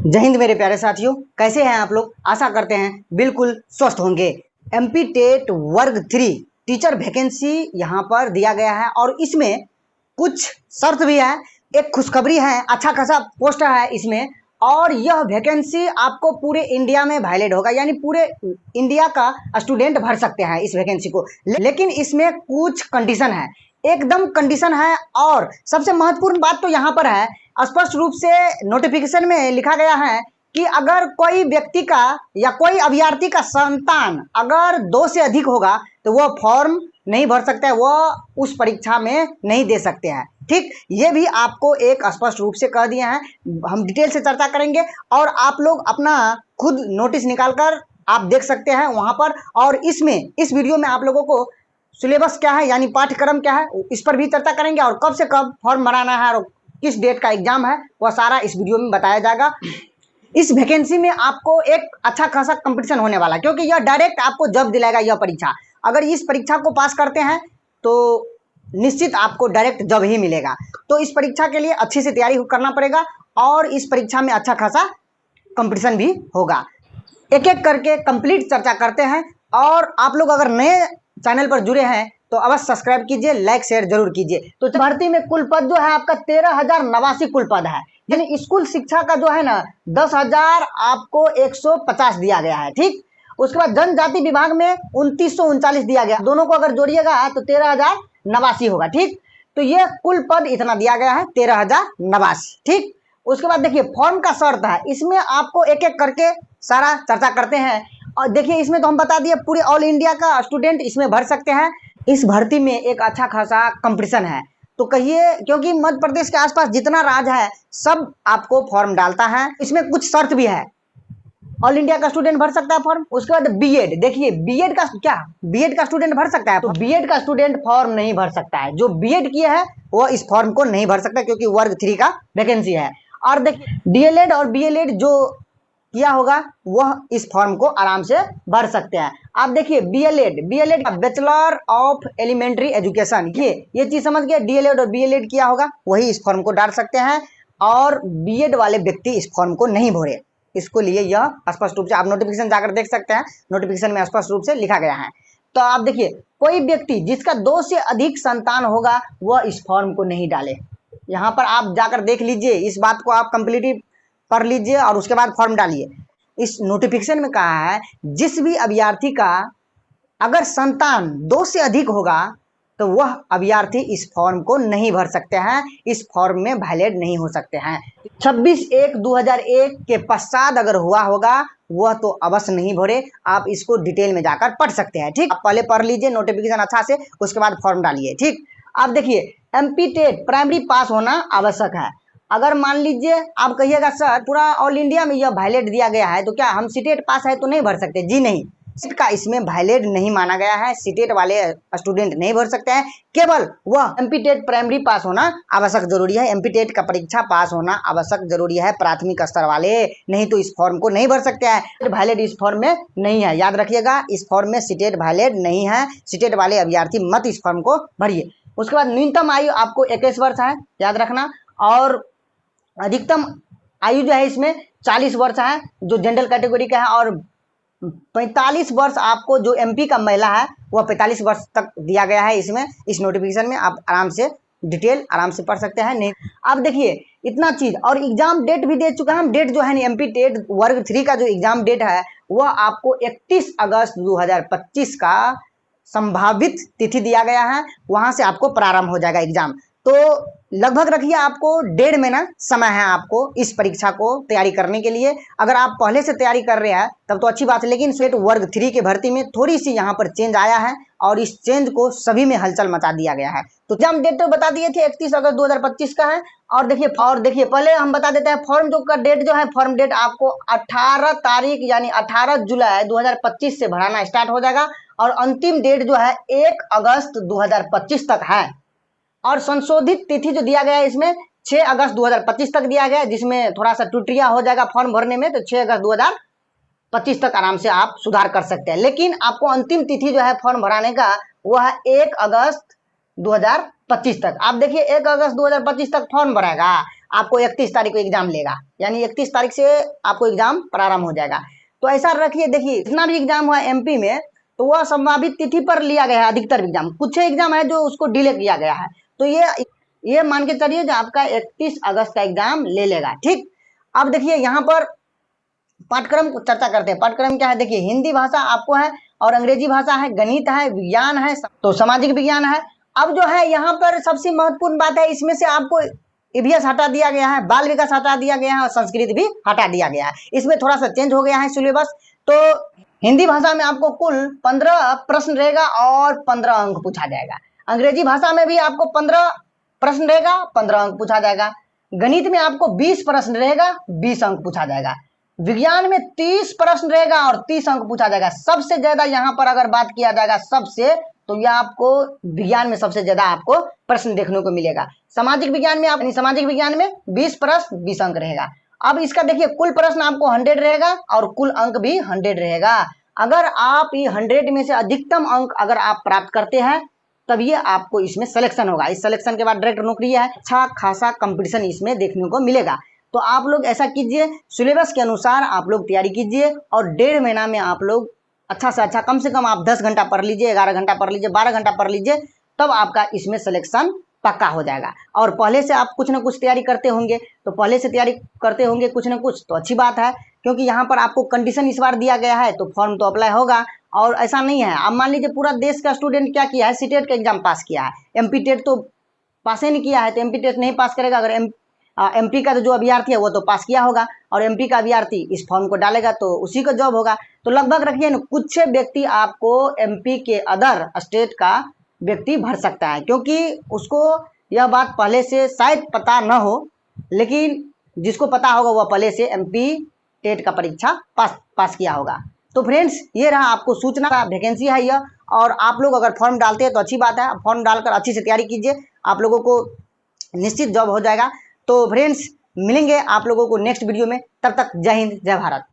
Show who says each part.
Speaker 1: जय हिंद मेरे प्यारे साथियों, कैसे हैं आप लोग। आशा करते हैं बिल्कुल स्वस्थ होंगे। एमपी टेट वर्ग 3 टीचर वैकेंसी यहाँ पर दिया गया है और इसमें कुछ शर्त भी है। एक खुशखबरी है, अच्छा खासा पोस्ट है इसमें, और यह वैकेंसी आपको पूरे इंडिया में वैलिड होगा, यानी पूरे इंडिया का स्टूडेंट भर सकते हैं इस वैकेंसी को। लेकिन इसमें कुछ कंडीशन है, एकदम कंडीशन है। और सबसे महत्वपूर्ण बात तो यहाँ पर है, स्पष्ट रूप से नोटिफिकेशन में लिखा गया है कि अगर कोई व्यक्ति का या कोई अभ्यर्थी का संतान अगर 2 से अधिक होगा तो वह फॉर्म नहीं भर सकता है, वह उस परीक्षा में नहीं दे सकते हैं। ठीक, ये भी आपको एक स्पष्ट रूप से कह दिए हैं। हम डिटेल से चर्चा करेंगे और आप लोग अपना खुद नोटिस निकालकर आप देख सकते हैं वहां पर। और इसमें इस वीडियो में आप लोगों को सिलेबस क्या है, यानी पाठ्यक्रम क्या है, इस पर भी चर्चा करेंगे। और कब से कब फॉर्म भराना है और किस डेट का एग्जाम है, वह सारा इस वीडियो में बताया जाएगा। इस वैकेंसी में आपको एक अच्छा खासा कंपटीशन होने वाला है, क्योंकि यह डायरेक्ट आपको जॉब दिलाएगा। यह परीक्षा अगर इस परीक्षा को पास करते हैं तो निश्चित आपको डायरेक्ट जॉब ही मिलेगा। तो इस परीक्षा के लिए अच्छे से तैयारी करना पड़ेगा और इस परीक्षा में अच्छा खासा कंपटीशन भी होगा। एक एक करके कंप्लीट चर्चा करते हैं। और आप लोग अगर नए चैनल पर जुड़े हैं तो अवश्य सब्सक्राइब कीजिए, लाइक शेयर जरूर कीजिए। तो भर्ती में कुल पद जो है आपका 13,089 कुल पद है, यानी स्कूल शिक्षा का जो है ना 10,000 आपको 150 दिया गया है। ठीक, उसके बाद जनजाति विभाग में 2939 दिया गया, दोनों को अगर जोड़िएगा तो 13,089 होगा। ठीक, तो ये कुल पद इतना दिया गया है 13,089। ठीक, उसके बाद देखिए फॉर्म का शर्त है, इसमें आपको एक एक करके सारा चर्चा करते हैं। और देखिए इसमें तो हम बता दिए पूरे ऑल इंडिया का स्टूडेंट इसमें भर सकते हैं। इस भर्ती में एक अच्छा खासा कंपटीशन है, तो कहिए, क्योंकि मध्य प्रदेश के आसपास जितना राज्य है सब आपको फॉर्म डालता है। इसमें कुछ शर्त भी है, ऑल इंडिया का स्टूडेंट भर सकता है फॉर्म। उसके बाद बीएड, देखिए बीएड का क्या, बीएड का स्टूडेंट भर सकता है, तो बीएड का स्टूडेंट फॉर्म नहीं भर सकता है। जो बीएड किया है वो इस फॉर्म को नहीं भर सकता, क्योंकि वर्ग 3 का वैकेंसी है। और देखिए डीएलएड और बीएलएड जो किया होगा वह इस फॉर्म को आराम से भर सकते हैं। आप देखिए BElEd bachelor of elementary education, ये चीज समझ गए। डीएलएड और बीएलएड किया होगा वही इस फॉर्म को डाल सकते हैं, और बीएड वाले व्यक्ति इस फॉर्म को नहीं भरे। इसको लिए यह स्पष्ट रूप से आप नोटिफिकेशन जाकर देख सकते हैं, नोटिफिकेशन में स्पष्ट रूप से लिखा गया है। तो आप देखिए कोई व्यक्ति जिसका 2 से अधिक संतान होगा वह इस फॉर्म को नहीं डाले। यहाँ पर आप जाकर देख लीजिए, इस बात को आप कंप्लीट पढ़ लीजिए और उसके बाद फॉर्म डालिए। इस नोटिफिकेशन में कहा है जिस भी अभ्यर्थी का अगर संतान 2 से अधिक होगा तो वह अभ्यर्थी इस फॉर्म को नहीं भर सकते हैं, इस फॉर्म में वैलिड नहीं हो सकते हैं। 26/1/2001 के पश्चात अगर हुआ होगा वह तो अवश्य नहीं भरे। आप इसको डिटेल में जाकर पढ़ सकते हैं। ठीक, आप पहले पढ़ लीजिए नोटिफिकेशन अच्छा से, उसके बाद फॉर्म डालिए। ठीक, आप देखिए एमपी टेट प्राइमरी पास होना आवश्यक है। अगर मान लीजिए आप कहिएगा सर पूरा ऑल इंडिया में यह वैलिड दिया गया है तो क्या हम सीटेट पास है तो नहीं भर सकते? जी नहीं, सीट का इसमें वैलिड नहीं माना गया है, सीटेट वाले स्टूडेंट नहीं भर सकते हैं। केवल वह एमपी टेट प्राइमरी पास होना आवश्यक जरूरी है, एमपी टेट का परीक्षा पास होना आवश्यक जरूरी है प्राथमिक स्तर वाले, नहीं तो इस फॉर्म को नहीं भर सकते हैं। वैलिड इस फॉर्म में नहीं है, याद रखिएगा, इस फॉर्म में सीटेट वैलिड नहीं है। सीटेट वाले अभ्यर्थी मत इस फॉर्म को भरिए। उसके बाद न्यूनतम आयु आपको 21 वर्ष है, याद रखना, और अधिकतम आयु जो है इसमें 40 वर्ष है जो जनरल कैटेगरी का है, और 45 वर्ष आपको जो एमपी का महिला है वह 45 वर्ष तक दिया गया है इसमें। इस नोटिफिकेशन में आप आराम से डिटेल आराम से पढ़ सकते हैं। नहीं, आप देखिए इतना चीज, और एग्जाम डेट भी दे चुका है हम। डेट जो है एमपी टेट वर्ग 3 का जो एग्जाम डेट है वह आपको 31 अगस्त 2025 का संभावित तिथि दिया गया है, वहां से आपको प्रारंभ हो जाएगा एग्जाम। तो लगभग रखिए आपको 1.5 महीना समय है आपको इस परीक्षा को तैयारी करने के लिए। अगर आप पहले से तैयारी कर रहे हैं तब तो अच्छी बात है, लेकिन सेट वर्ग 3 के भर्ती में थोड़ी सी यहाँ पर चेंज आया है और इस चेंज को सभी में हलचल मचा दिया गया है। तो एग्जाम डेट तो बता दिए थे 31 अगस्त 2025 का है। और देखिए पहले हम बता देते हैं फॉर्म जो का डेट जो है, फॉर्म डेट आपको 18 तारीख यानी 18 जुलाई 2025 से भराना स्टार्ट हो जाएगा, और अंतिम डेट जो है 1 अगस्त 2025 तक है। और संशोधित तिथि जो दिया गया है इसमें 6 अगस्त 2025 तक दिया गया है, जिसमें थोड़ा सा टुटिया हो जाएगा फॉर्म भरने में, तो 6 अगस्त 2025 तक आराम से आप सुधार कर सकते हैं। लेकिन आपको अंतिम तिथि जो है फॉर्म भराने का वह है 1 अगस्त 2025 तक। आप देखिए 1 अगस्त 2025 तक फॉर्म भरेगा आपको 31 तारीख को एग्जाम लेगा, यानी 31 तारीख से आपको एग्जाम प्रारंभ हो जाएगा। तो ऐसा रखिए, देखिए जितना भी एग्जाम हुआ एमपी में तो वह संभावित तिथि पर लिया गया है अधिकतर एग्जाम, कुछ एग्जाम है जो उसको डिले किया गया है। तो ये मान के चलिए जो आपका 31 अगस्त का एग्जाम ले लेगा। ठीक, अब देखिए यहाँ पर पाठ्यक्रम को चर्चा करते हैं। पाठ्यक्रम क्या है, देखिए हिंदी भाषा आपको है और अंग्रेजी भाषा है, गणित है, विज्ञान है, तो सामाजिक विज्ञान है। अब जो है यहाँ पर सबसे महत्वपूर्ण बात है, इसमें से आपको ईवीएस हटा दिया गया है, बाल विकास हटा दिया गया है और संस्कृत भी हटा दिया गया है। इसमें थोड़ा सा चेंज हो गया है सिलेबस। तो हिंदी भाषा में आपको कुल 15 प्रश्न रहेगा और 15 अंक पूछा जाएगा। अंग्रेजी भाषा में भी आपको 15 प्रश्न रहेगा, 15 अंक पूछा जाएगा। गणित में आपको 20 प्रश्न रहेगा, 20 अंक पूछा जाएगा। विज्ञान में 30 प्रश्न रहेगा और 30 अंक पूछा जाएगा। सबसे ज्यादा यहाँ पर अगर बात किया जाएगा सबसे, तो यह आपको विज्ञान में सबसे ज्यादा आपको प्रश्न देखने को मिलेगा। सामाजिक विज्ञान में सामाजिक विज्ञान में 20 प्रश्न 20 अंक रहेगा। अब इसका देखिए कुल प्रश्न आपको 100 रहेगा और कुल अंक भी 100 रहेगा। अगर आप ये 100 में से अधिकतम अंक अगर आप प्राप्त करते हैं तब ये आपको इसमें सिलेक्शन होगा। इस सिलेक्शन के बाद डायरेक्ट नौकरी है, अच्छा खासा कंपटीशन इसमें देखने को मिलेगा। तो आप लोग ऐसा कीजिए, सिलेबस के अनुसार आप लोग तैयारी कीजिए और 1.5 महीना में आप लोग अच्छा से अच्छा, कम से कम आप 10 घंटा पढ़ लीजिए, 11 घंटा पढ़ लीजिए, 12 घंटा पढ़ लीजिए, तब आपका इसमें सिलेक्शन पक्का हो जाएगा। और पहले से आप कुछ ना कुछ तैयारी करते होंगे, तो पहले से तैयारी करते होंगे कुछ ना कुछ, तो अच्छी बात है, क्योंकि यहाँ पर आपको कंडीशन इस बार दिया गया है तो फॉर्म तो अप्लाई होगा। और ऐसा नहीं है, अब मान लीजिए पूरा देश का स्टूडेंट क्या किया है, सीटेट का एग्जाम पास किया है, एमपी टेट तो पास ही नहीं किया है, तो एमपी टेट नहीं पास करेगा। अगर एमपी का जो अभ्यर्थी है वो तो पास किया होगा और एमपी का अभ्यर्थी इस फॉर्म को डालेगा तो उसी का जॉब होगा। तो लगभग रखिए ना, कुछ व्यक्ति आपको एमपी के अदर स्टेट का व्यक्ति भर सकता है, क्योंकि उसको यह बात पहले से शायद पता न हो, लेकिन जिसको पता होगा वह पहले से एमपी टेट का परीक्षा पास किया होगा। तो फ्रेंड्स, ये रहा आपको सूचना, वैकेंसी है यह, और आप लोग अगर फॉर्म डालते हैं तो अच्छी बात है। फॉर्म डालकर अच्छी से तैयारी कीजिए, आप लोगों को निश्चित जॉब हो जाएगा। तो फ्रेंड्स, मिलेंगे आप लोगों को नेक्स्ट वीडियो में, तब तक जय हिंद जय भारत।